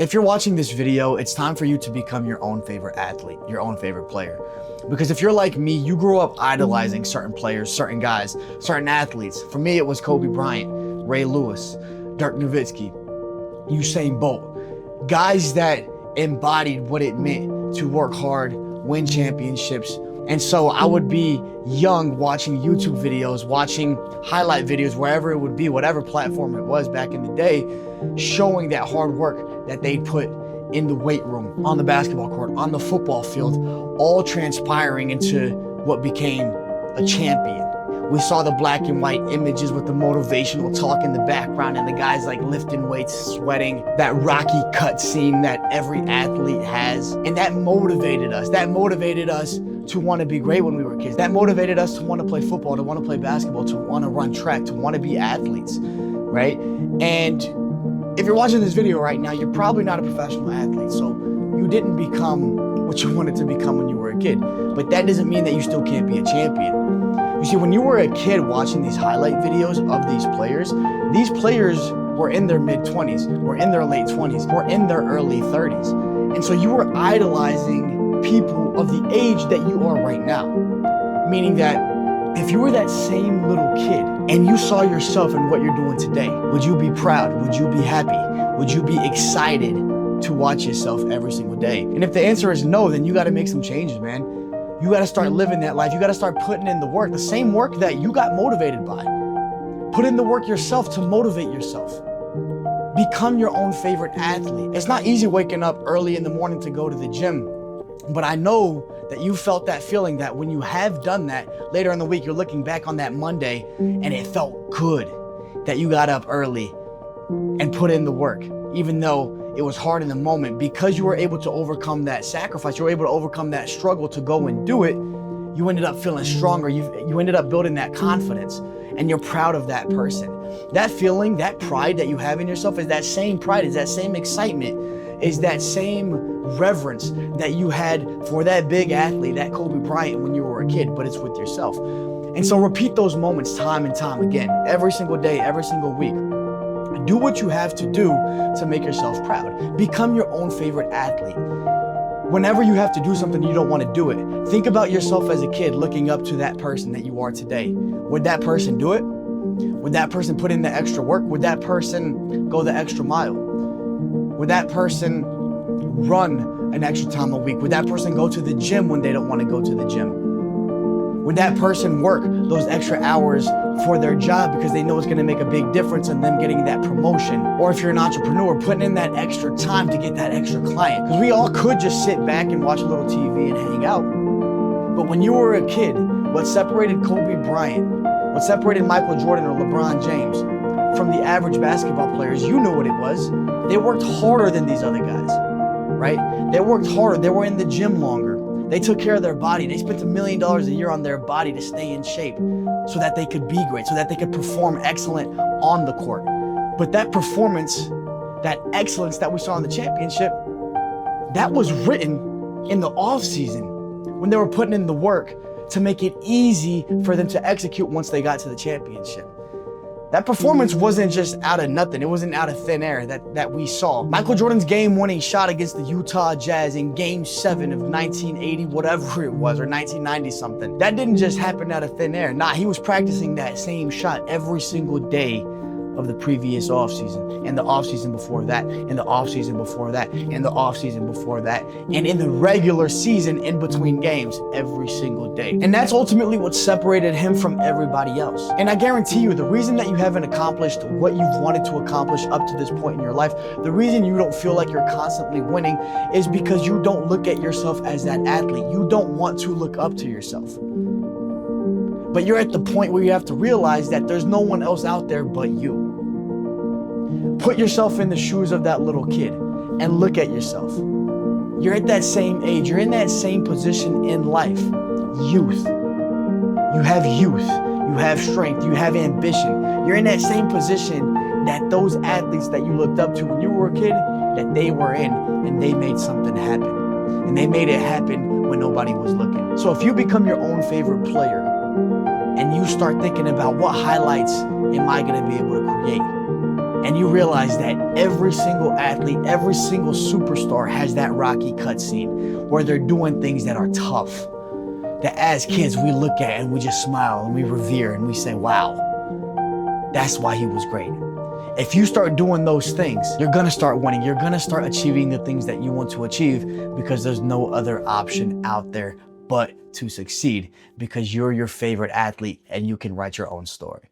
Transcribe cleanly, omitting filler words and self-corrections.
If you're watching this video, it's time for you to become your own favorite athlete, your own favorite player. Because if you're like me, you grew up idolizing certain players, certain guys, certain athletes. For me, it was Kobe Bryant, Ray Lewis, Dirk Nowitzki, Usain Bolt. Guys that embodied what it meant to work hard, win championships. And so I would be young watching YouTube videos, watching highlight videos, wherever it would be, whatever platform it was back in the day, showing that hard work that they put in the weight room, on the basketball court, on the football field, all transpiring into what became a champion. We saw the black and white images with the motivational talk in the background and the guys like lifting weights, sweating, that Rocky cut scene that every athlete has. And that motivated us. That motivated us to want to be great when we were kids. That motivated us to want to play football, to want to play basketball, to want to run track, to want to be athletes, right? And if you're watching this video right now, you're probably not a professional athlete, so you didn't become what you wanted to become when you were a kid. But that doesn't mean that you still can't be a champion. You see, when you were a kid watching these highlight videos of these players were in their mid-20s, were in their late 20s, were in their early 30s. And so you were idolizing people of the age that you are right now. Meaning that if you were that same little kid and you saw yourself in what you're doing today, would you be proud? Would you be happy? Would you be excited to watch yourself every single day? And if the answer is no, then you got to make some changes, man. You got to start living that life. You got to start putting in the work, the same work that you got motivated by. Put in the work yourself to motivate yourself. Become your own favorite athlete. It's not easy waking up early in the morning to go to the gym, but I know that you felt that feeling that when you have done that, later in the week, you're looking back on that Monday and it felt good that you got up early and put in the work, even though it was hard in the moment. Because you were able to overcome that sacrifice, you were able to overcome that struggle to go and do it, you ended up feeling stronger. You ended up building that confidence, and you're proud of that person. That feeling, that pride that you have in yourself is that same pride, is that same excitement, is that same reverence that you had for that big athlete, that Kobe Bryant, when you were a kid, but it's with yourself. And so repeat those moments time and time again, every single day, every single week. Do what you have to do to make yourself proud. Become your own favorite athlete. Whenever you have to do something you don't want to do it, think about yourself as a kid looking up to that person that you are today. Would that person do it? Would that person put in the extra work? Would that person go the extra mile? Would that person run an extra time a week? Would that person go to the gym when they don't want to go to the gym? Would that person work those extra hours for their job because they know it's going to make a big difference in them getting that promotion? Or if you're an entrepreneur, putting in that extra time to get that extra client. Because we all could just sit back and watch a little TV and hang out. But when you were a kid, what separated Kobe Bryant, what separated Michael Jordan or LeBron James from the average basketball players, you knew what it was. They worked harder than these other guys, right? They worked harder. They were in the gym longer. They took care of their body. They spent $1 million a year on their body to stay in shape so that they could be great, so that they could perform excellent on the court. But that performance, that excellence that we saw in the championship, that was written in the off season when they were putting in the work to make it easy for them to execute once they got to the championship. That performance wasn't just out of nothing. It wasn't out of thin air that we saw. Michael Jordan's game-winning shot against the Utah Jazz in Game 7 of 1980, whatever it was, or 1990 something. That didn't just happen out of thin air. Nah, he was practicing that same shot every single day of the previous offseason, and the offseason before that, and the offseason before that, and the offseason before that, and in the regular season in between games every single day. And that's ultimately what separated him from everybody else. And I guarantee you, the reason that you haven't accomplished what you've wanted to accomplish up to this point in your life, the reason you don't feel like you're constantly winning is because you don't look at yourself as that athlete. You don't want to look up to yourself. But you're at the point where you have to realize that there's no one else out there but you. Put yourself in the shoes of that little kid and look at yourself. You're at that same age. You're in that same position in life. Youth. You have youth. You have strength. You have ambition. You're in that same position that those athletes that you looked up to when you were a kid, that they were in, and they made something happen. And they made it happen when nobody was looking. So if you become your own favorite player, and you start thinking about what highlights am I going to be able to create? And you realize that every single athlete, every single superstar has that rocky cutscene where they're doing things that are tough, that as kids we look at and we just smile and we revere and we say, wow, that's why he was great. If you start doing those things, you're gonna start winning. You're gonna start achieving the things that you want to achieve, because there's no other option out there but to succeed, because you're your favorite athlete and you can write your own story.